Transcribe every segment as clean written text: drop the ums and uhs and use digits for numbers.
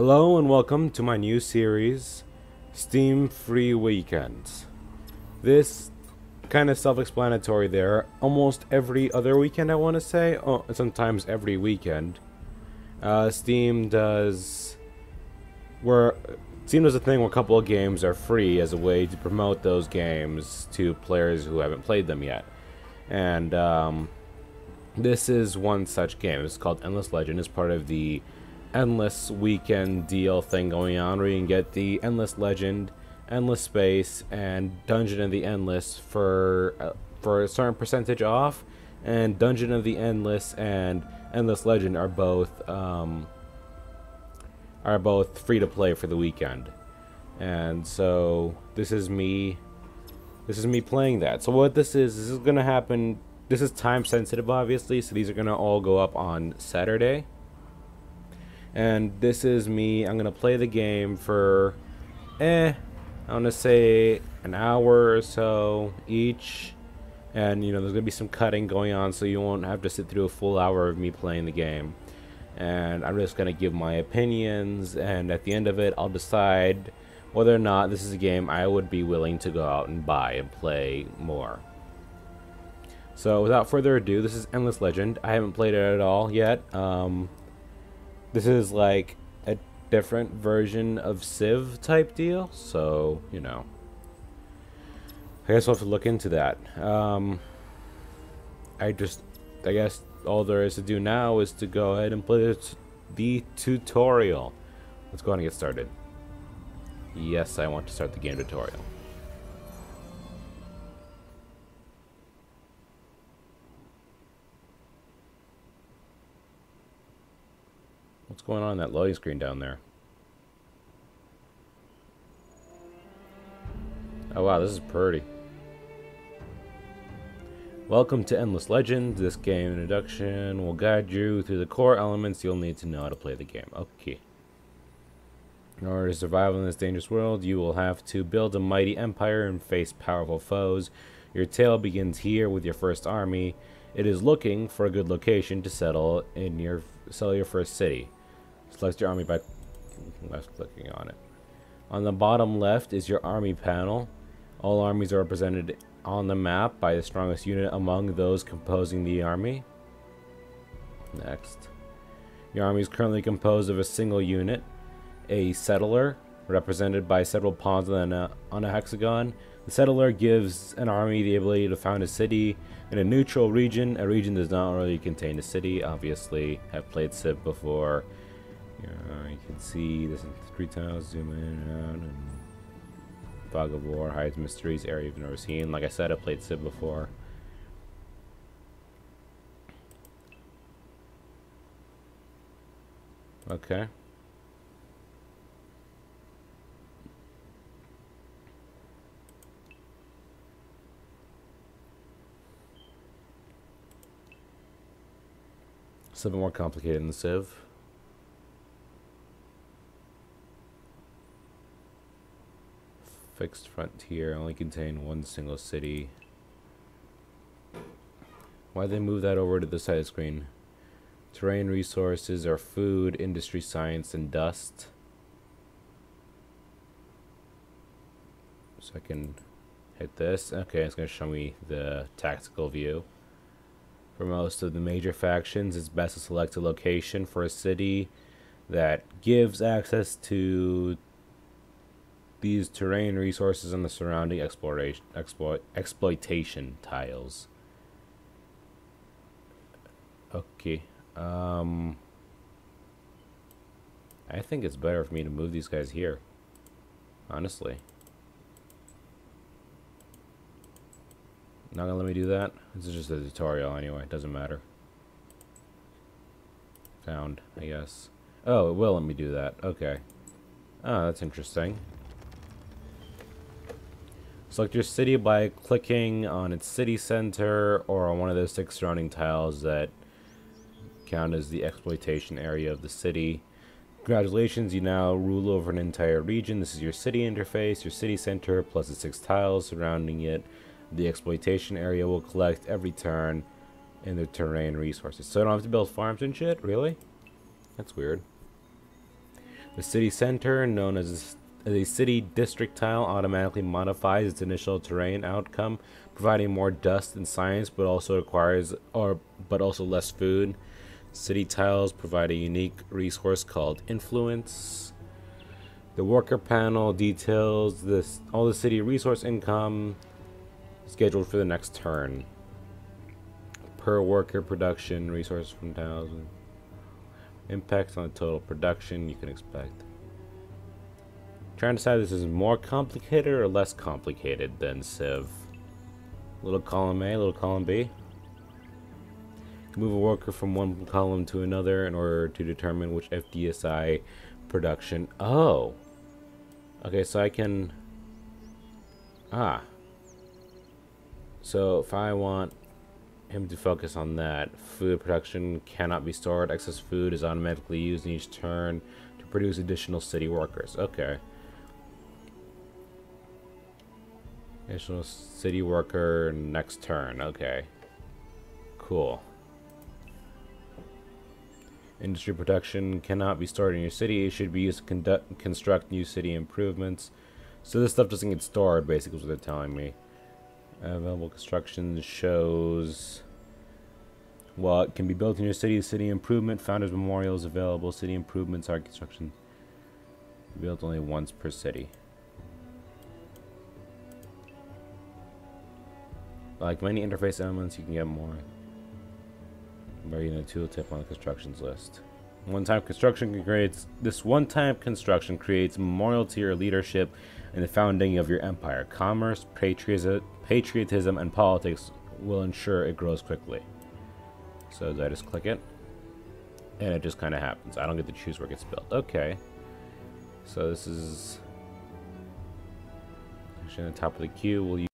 Hello and welcome to my new series, Steam Free Weekends. This kind of self-explanatory there. Almost every other weekend, I want to say, sometimes every weekend. Steam does a thing where a couple of games are free as a way to promote those games to players who haven't played them yet. And this is one such game. It's called Endless Legend. It's part of the Endless Weekend deal thing going on, where you can get the Endless Legend, Endless Space, and Dungeon of the Endless for a certain percentage off. And Dungeon of the Endless and Endless Legend are both free to play for the weekend. And so this is me playing that. So what this is gonna happen. This is time sensitive, obviously, so these are gonna all go up on Saturday. And this is me. I'm gonna play the game for I want to say an hour or so each. And there's gonna be some cutting going on, so you won't have to sit through a full hour of me playing the game. And I'm just gonna give my opinions, and at the end of it I'll decide whether or not this is a game I would be willing to go out and buy and play more. So without further ado, this is Endless Legend. I haven't played it at all yet. This is like a different version of Civ type deal, so I guess we'll have to look into that. I guess all there is to do now is to go ahead and play the tutorial. Let's go ahead and get started. Yes, I want to start the game tutorial. What's going on in that loading screen down there? Oh wow, this is pretty. Welcome to Endless Legend. This game introduction will guide you through the core elements you'll need to know how to play the game. Okay. In order to survive in this dangerous world, you will have to build a mighty empire and face powerful foes. Your tale begins here with your first army. It is looking for a good location to settle your first city. Select your army by left-clicking on it. On the bottom left is your army panel. All armies are represented on the map by the strongest unit among those composing the army. Next. Your army is currently composed of a single unit, a settler, represented by several pawns on a hexagon. The settler gives an army the ability to found a city in a neutral region. A region does not really contain a city. Obviously, I've played Civ before. You can see this in 3 tiles, zoom in and out, and Fog of War hides mysteries, area you've never seen. Like I said, I played Civ before. Okay. It's a bit more complicated than Civ. Fixed frontier, only contain one single city. Why'd they move that over to the side of the screen? Terrain resources are food, industry, science, and dust. So I can hit this. Okay, it's going to show me the tactical view. For most of the major factions, it's best to select a location for a city that gives access to these terrain resources and the surrounding exploitation tiles. Okay. I think it's better for me to move these guys here. Honestly. Not gonna let me do that? This is just a tutorial anyway, it doesn't matter. Found, I guess. Oh, it will let me do that. Okay. Oh, that's interesting. Select your city by clicking on its city center or on one of those 6 surrounding tiles that count as the exploitation area of the city. Congratulations, you now rule over an entire region. This is your city interface, your city center, plus the 6 tiles surrounding it. The exploitation area will collect every turn in the terrain resources. So I don't have to build farms and shit? Really? That's weird. The city center, known as a city district tile, automatically modifies its initial terrain outcome, providing more dust and science, but also less food. City tiles provide a unique resource called influence. The worker panel details all the city resource income scheduled for the next turn. Per worker production, resource from tiles. Impacts on the total production you can expect. Trying to decide if this is more complicated or less complicated than Civ. Little column A, little column B. Move a worker from one column to another in order to determine which FDSI production. Oh! Okay, so I can... So if I want him to focus on that, food production cannot be stored. Excess food is automatically used in each turn to produce additional city workers. Okay. Additional city worker next turn. Okay. Cool. Industry production cannot be stored in your city. It should be used to construct new city improvements. So this stuff doesn't get stored, basically, is what they're telling me. Available construction shows what can be built in your city. City improvement, founders memorials available. City improvements are construction built only once per city. Like many interface elements, you can get more. Reading a tooltip on the constructions list. One-time construction creates memorial to your leadership and the founding of your empire. Commerce, patriotism, and politics will ensure it grows quickly. So I just click it, and it just kind of happens. I don't get to choose where it gets built. Okay. So this is actually on the top of the queue. We'll use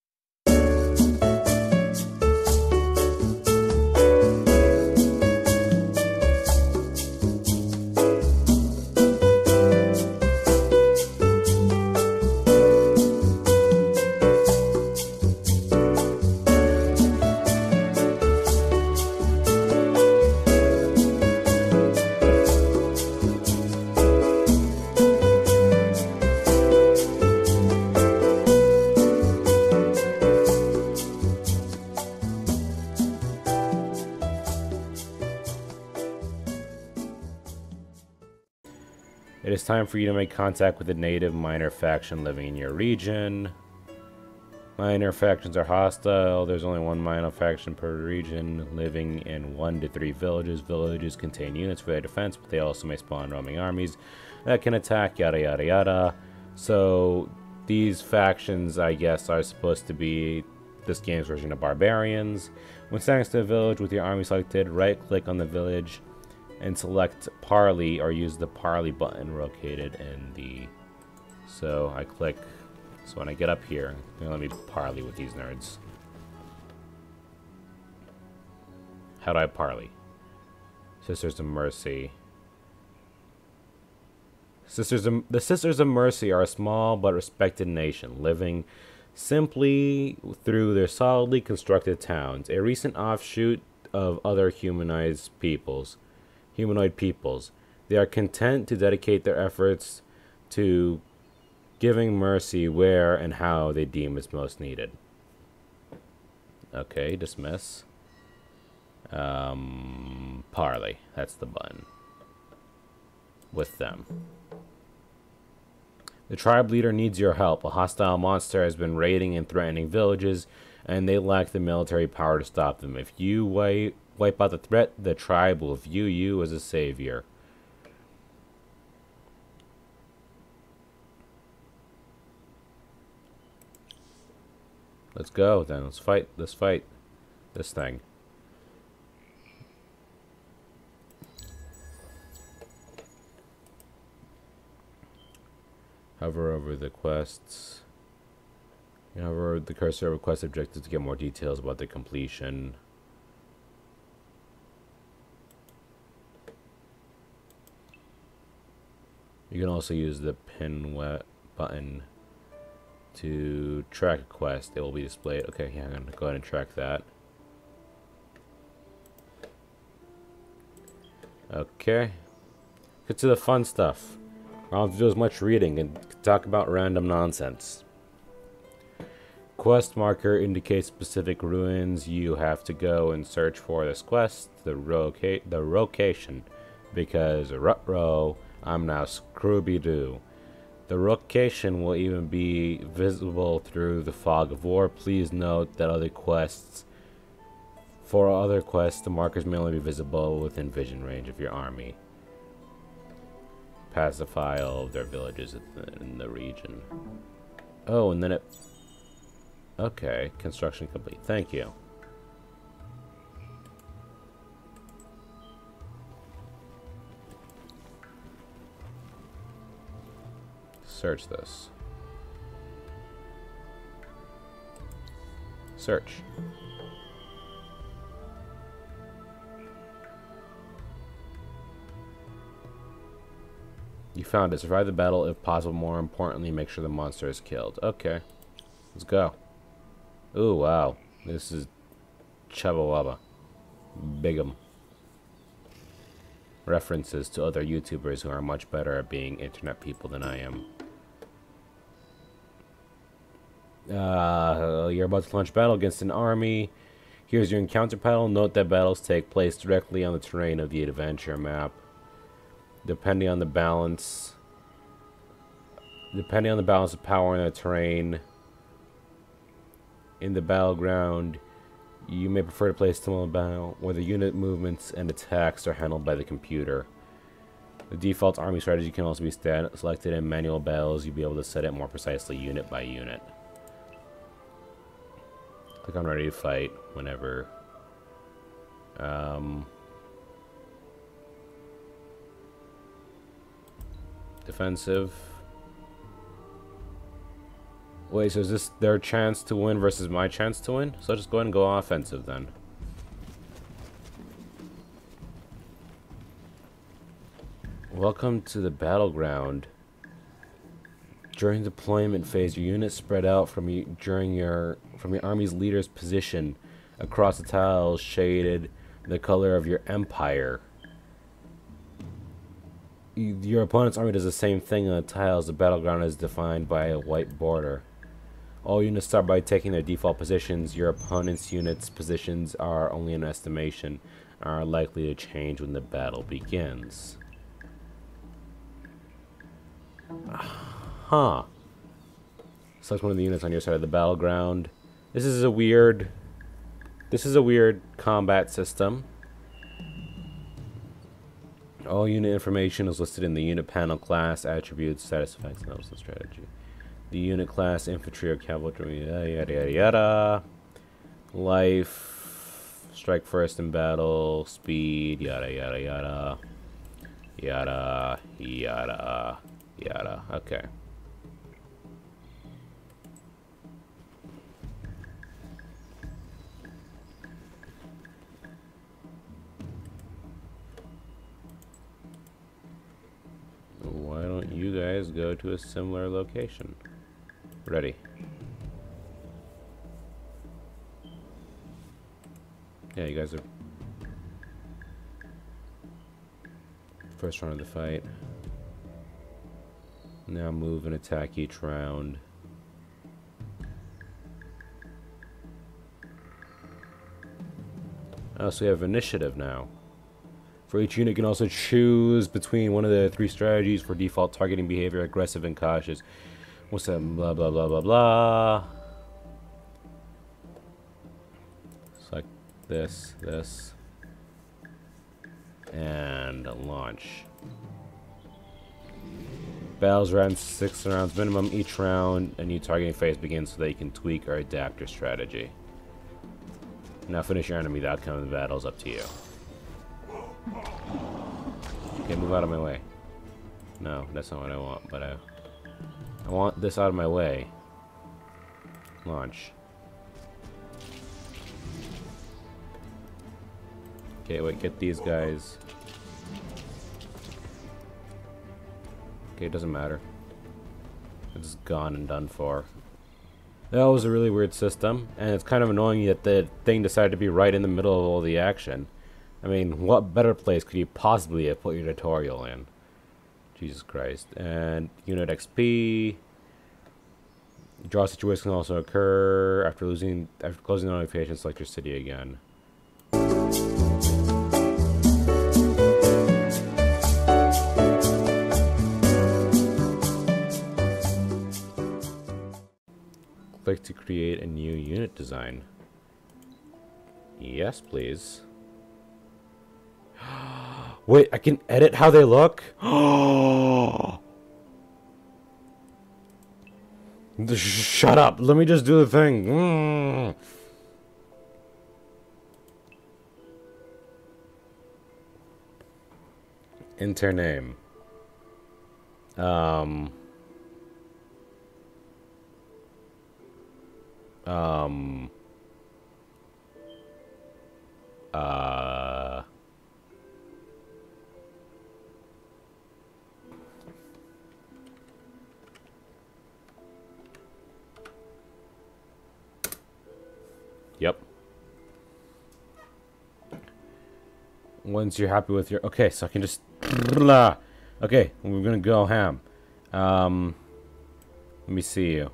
It is time for you to make contact with a native minor faction living in your region. Minor factions are hostile. There's only one minor faction per region, living in 1 to 3 villages. Villages contain units for their defense, but they also may spawn roaming armies that can attack, yada yada yada. So these factions, I guess, are supposed to be this game's version of barbarians. When standing to a village with your army selected, right-click on the village and select parley, or use the parley button located in the... So I click... So when I get up here, let me parley with these nerds. How do I parley? Sisters of Mercy. The Sisters of Mercy are a small but respected nation, living simply through their solidly constructed towns, a recent offshoot of other humanoid peoples. They are content to dedicate their efforts to giving mercy where and how they deem is most needed. Okay, dismiss. Parley. That's the button. With them. The tribe leader needs your help. A hostile monster has been raiding and threatening villages, and they lack the military power to stop them. If you wipe out the threat, the tribe will view you as a savior. Let's go then. Let's fight this thing. Hover over the quests. Hover the cursor over quest objectives to get more details about the completion. You can also use the pin button to track a quest. It will be displayed. Okay, yeah, I'm going to go ahead and track that. Okay. Get to the fun stuff. I don't have to do as much reading and talk about random nonsense. Quest marker indicates specific ruins you have to go and search for this quest, the location, because ruh-roh, I'm now Scooby-Doo. The location will even be visible through the fog of war. Please note that for other quests, the markers may only be visible within vision range of your army. Pacify all of their villages in the region. Oh, and then it... Okay, construction complete. Thank you. Search this. Search. You found it. Survive the battle if possible. More importantly, make sure the monster is killed. Okay. Let's go. Ooh, wow. This is Chubba Wubba. Bigum. References to other YouTubers who are much better at being internet people than I am. You're about to launch battle against an army. Here's your encounter panel. Note that battles take place directly on the terrain of the adventure map. Depending on the balance of power in the terrain in the battleground, you may prefer to play a similar battle where the unit movements and attacks are handled by the computer. The default army strategy can also be selected in manual battles. You'll be able to set it more precisely unit by unit. Click on ready to fight whenever. Defensive. Wait, so is this their chance to win versus my chance to win? So I'll just go ahead and go offensive then. Welcome to the battleground. During deployment phase, your units spread out from your army's leader's position across the tiles shaded the color of your empire. Your opponent's army does the same thing on the tiles. The battleground is defined by a white border. All units start by taking their default positions. Your opponent's units' positions are only an estimation and are likely to change when the battle begins. Huh. Select one of the units on your side of the battleground. This is a weird combat system. All unit information is listed in the unit panel: class, attributes, status effects, and also strategy. The unit class, infantry or cavalry, yada yada yada. Life, strike first in battle, speed, yada yada yada. Yada yada yada. Okay. Why don't you guys go to a similar location? Ready. Yeah, you guys are first round of the fight. Now move and attack each round. Oh, so we have initiative now. For each unit, you can also choose between one of the three strategies for default targeting behavior: aggressive and cautious. What's that? Blah blah blah blah blah. Select this, and launch. Battles run 6 rounds minimum each round. A new targeting phase begins so that you can tweak or adapt your strategy. Now finish your enemy. The outcome of the battle is up to you. Okay, move out of my way. No, that's not what I want, but I want this out of my way. Launch. Okay, wait, get these guys. Okay, it doesn't matter. It's gone and done for. That was a really weird system, and it's kind of annoying that the thing decided to be right in the middle of all the action. I mean, what better place could you possibly have put your tutorial in? Jesus Christ. And unit XP. Draw situations can also occur after closing the notification. Select your city again. Click to create a new unit design. Yes, please. Wait, I can edit how they look? Shut up. Let me just do the thing. Enter name. Yep. Once you're happy with your... Okay, so I can just... Okay, we're gonna go ham. Let me see you. Do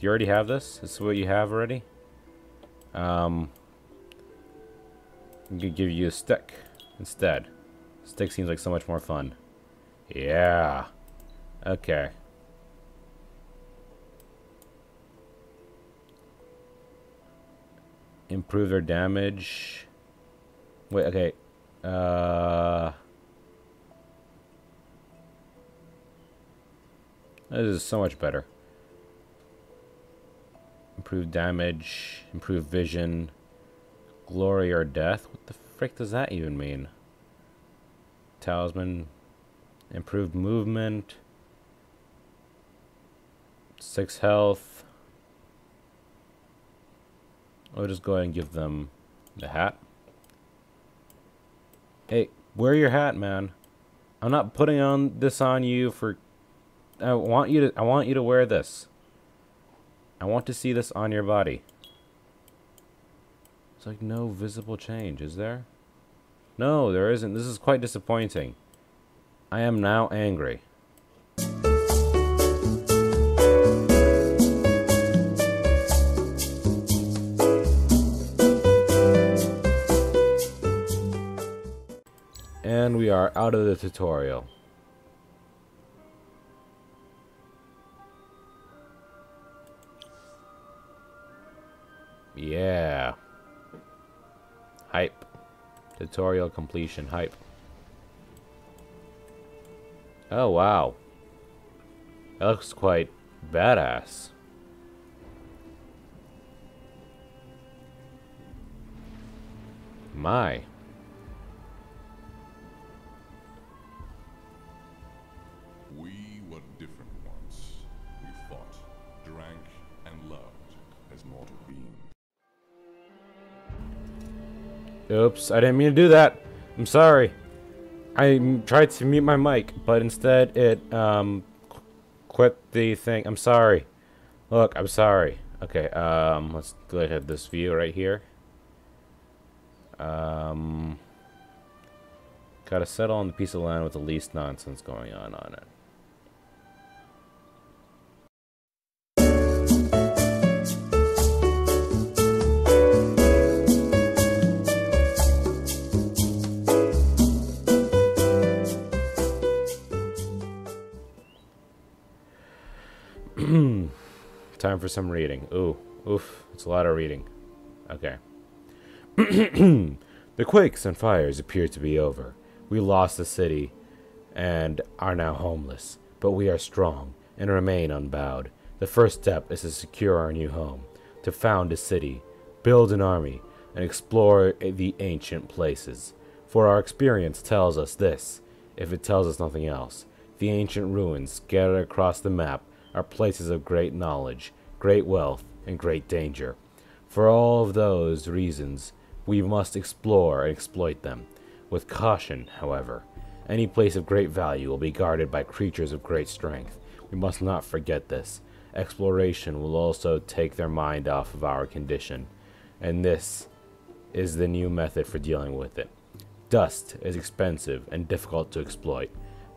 you already have this? This is what you have already? I'm gonna give you a stick instead. Stick seems like so much more fun. Yeah. Okay. Improve their damage. Wait, okay. This is so much better. Improve damage, improve vision, glory or death. What the frick does that even mean? Talisman, improved movement, 6 health. I'll just go ahead and give them the hat. Hey, wear your hat, man. I'm not putting this on you for... I want you to wear this. I want to see this on your body. It's like no visible change, is there? No, there isn't. This is quite disappointing. I am now angry. And we are out of the tutorial. Yeah. Hype. Tutorial completion. Hype. Oh, wow. That looks quite badass. My. We were different once. We fought, drank, and loved as mortal beings. Oops, I didn't mean to do that. I'm sorry. I tried to mute my mic, but instead it quit the thing. I'm sorry. Look, I'm sorry. Okay, let's go ahead and this view right here. Gotta settle on the piece of land with the least nonsense going on it. Time for some reading. Ooh, oof, it's a lot of reading. Okay. The quakes and fires appear to be over. We lost the city and are now homeless, but we are strong and remain unbowed. The first step is to secure our new home, to found a city, build an army, and explore the ancient places. For our experience tells us this, if it tells us nothing else. The ancient ruins scattered across the map are places of great knowledge, great wealth, and great danger. For all of those reasons, we must explore and exploit them. With caution, however. Any place of great value will be guarded by creatures of great strength. We must not forget this. Exploration will also take their mind off of our condition, and this is the new method for dealing with it. Dust is expensive and difficult to exploit,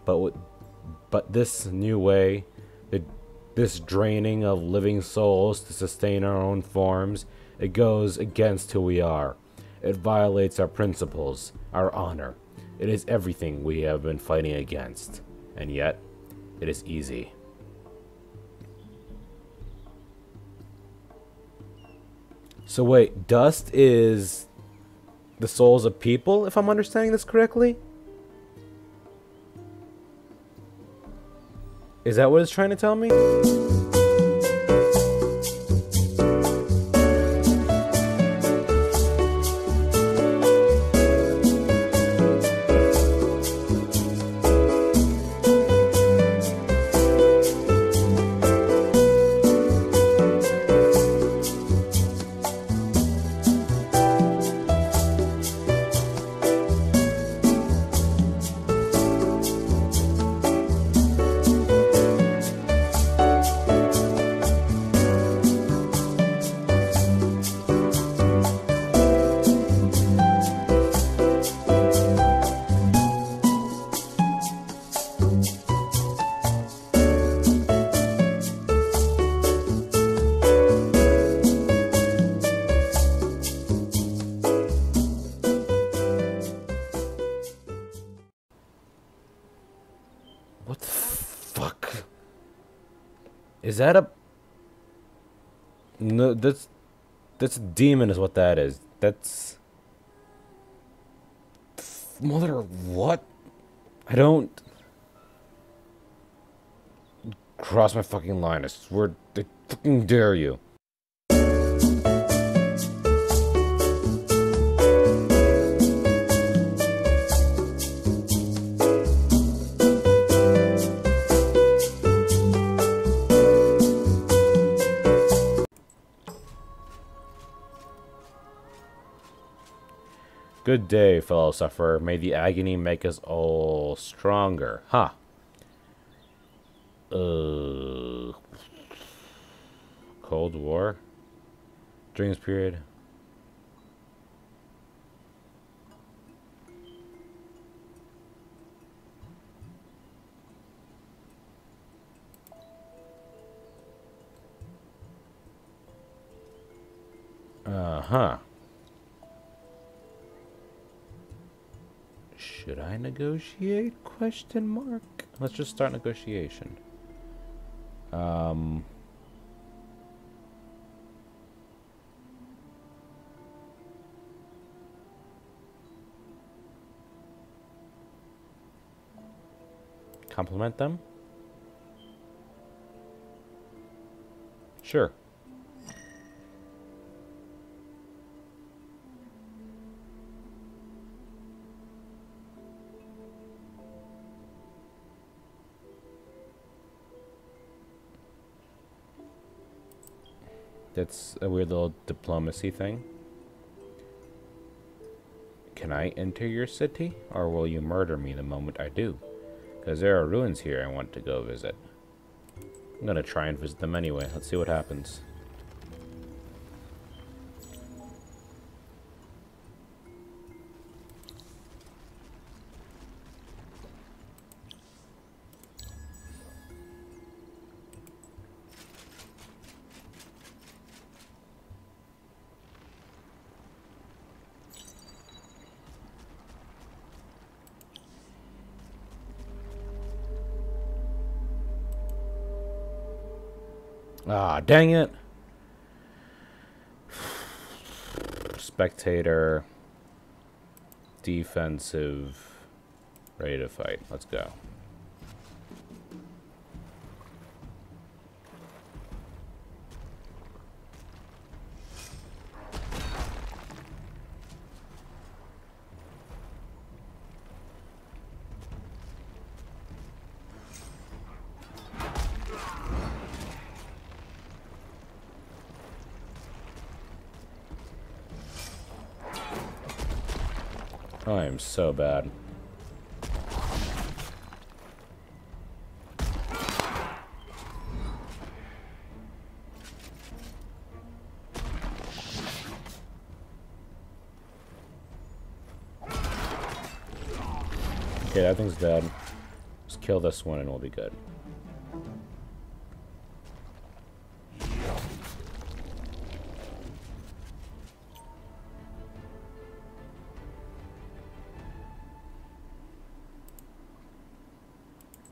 but But this new way, this draining of living souls to sustain our own forms, it goes against who we are. It violates our principles, our honor. It is everything we have been fighting against. And yet, it is easy. So wait, dust is the souls of people, if I'm understanding this correctly? Is that what it's trying to tell me? What the fuck? Is that a... No, that's a demon is what that is. That's... Mother of what? I don't... Cross my fucking line, I swear, I fucking dare you. Good day, fellow sufferer. May the agony make us all stronger. Huh. Cold War? Dreams period? Uh-huh. Should I negotiate? Question mark. Let's just start negotiation. Compliment them? Sure. That's a weird little diplomacy thing. Can I enter your city, or will you murder me the moment I do? Because there are ruins here I want to go visit. I'm gonna try and visit them anyway. Let's see what happens. Ah, dang it. Spectator. Defensive. Ready to fight. Let's go. I am so bad. Okay, that thing's dead. Just Kill this one and we'll be good.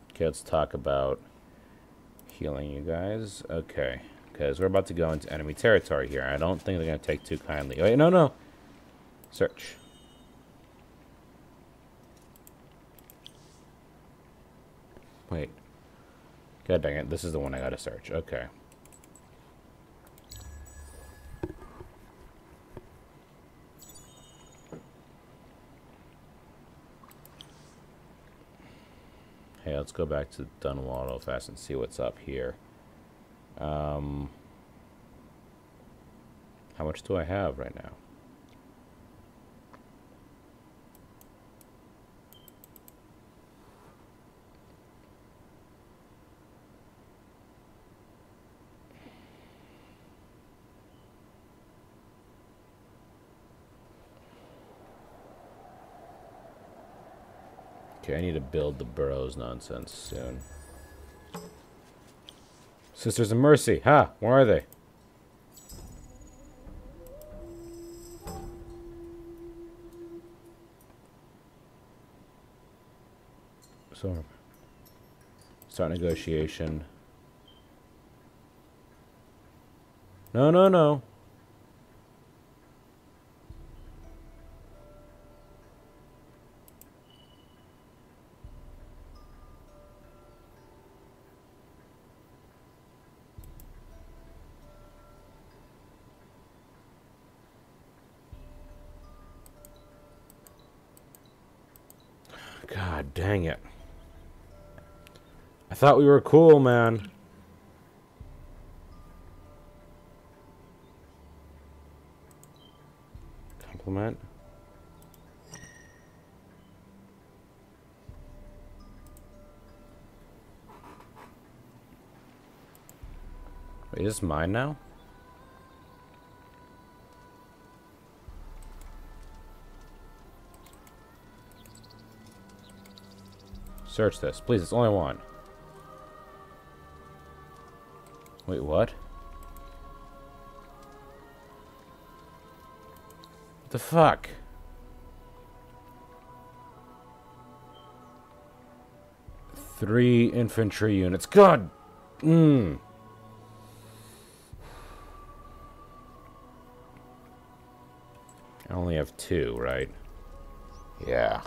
Okay, let's talk about healing you guys. Okay, because we're about to go into enemy territory here. I don't think they're going to take too kindly. Wait, no, no. Search. Wait. God dang it, this is the one I gotta search. Okay. Hey, let's go back to Dunwall real fast and see what's up here. How much do I have right now? Okay, I need to build the burrows nonsense soon. Sisters of Mercy. Ha! Where are they? So, start negotiation. No, no, no. God dang it. I thought we were cool, man. Compliment. Wait, is this mine now? Search this. Please, it's only one. Wait, what? What the fuck? Three infantry units. God! I only have two, right? Yeah.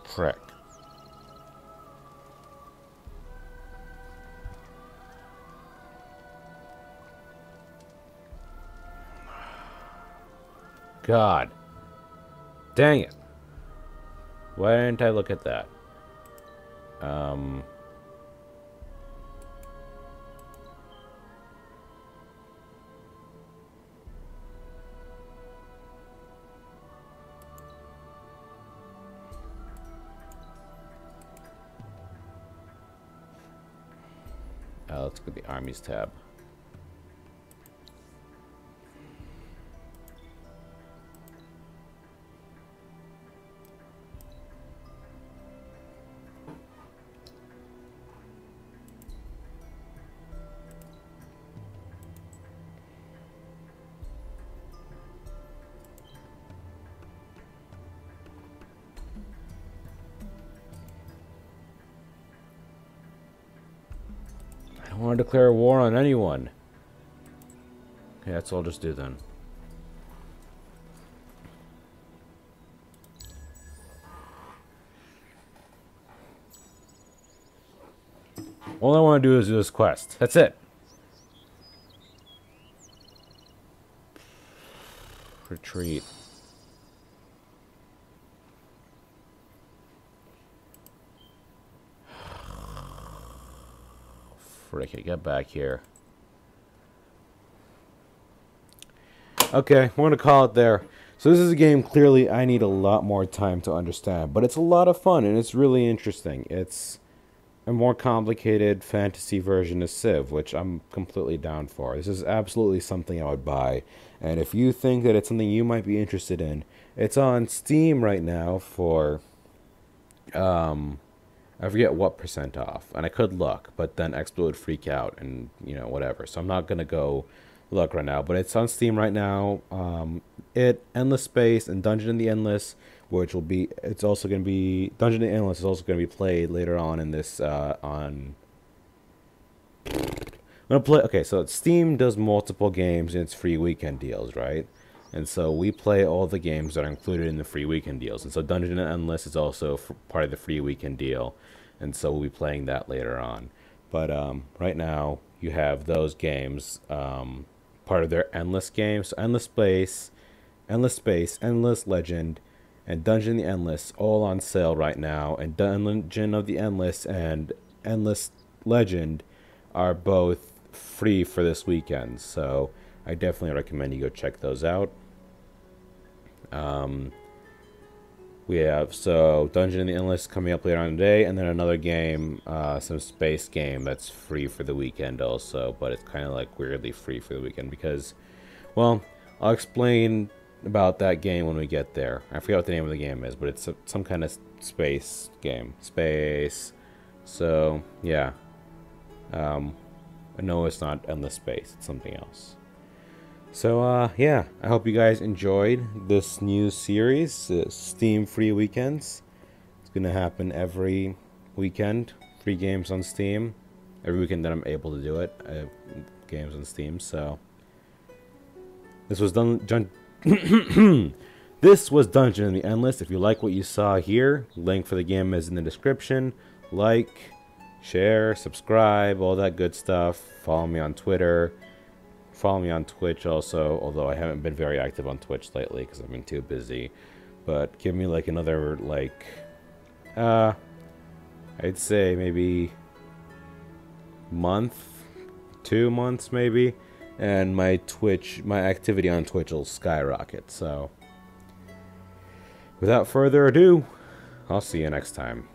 Prick. God. Dang it. Why didn't I look at that? Let's go to the armies tab. I don't want to declare war on anyone. Okay, that's all I'll just do then. All I want to do is do this quest. That's it. Retreat. Frick it, get back here. Okay, I'm going to call it there. So this is a game clearly I need a lot more time to understand, but it's a lot of fun and it's really interesting. It's a more complicated fantasy version of Civ, which I'm completely down for. This is absolutely something I would buy. And if you think that it's something you might be interested in, it's on Steam right now for I forget what percent off, and I could look, but then Expo would freak out and, you know, whatever. So I'm not gonna go look right now, but it's on Steam right now. Endless Space and Dungeon in the Endless, which will be, it's also gonna be, Dungeon in the Endless is also gonna be played later on in this, on. I'm gonna play. Okay, so Steam does multiple games in its free weekend deals, right? And so we play all the games that are included in the free weekend deals. And so Dungeon and Endless is also part of the free weekend deal. And so we'll be playing that later on. But right now, you have those games part of their Endless games. So Endless Space, Endless Legend, and Dungeon of the Endless all on sale right now. And Dungeon of the Endless and Endless Legend are both free for this weekend. So I definitely recommend you go check those out. We have Dungeon in the Endless coming up later on today, and then another game, some space game that's free for the weekend also, but it's kind of like weirdly free for the weekend because, well, I'll explain about that game when we get there. I forget what the name of the game is, but it's some kind of space game. Space. So yeah. I know it's not Endless Space, it's something else. So, yeah, I hope you guys enjoyed this new series, Steam Free Weekends. It's going to happen every weekend, free games on Steam. Every weekend that I'm able to do it, I have games on Steam, so. This was This was Dungeon in the Endless. If you like what you saw here, link for the game is in the description. Like, share, subscribe, all that good stuff. Follow me on Twitter. Follow me on Twitch also, although I haven't been very active on Twitch lately because I've been too busy. But give me like another, like, I'd say maybe month, 2 months maybe, and my activity on Twitch will skyrocket. So, without further ado, I'll see you next time.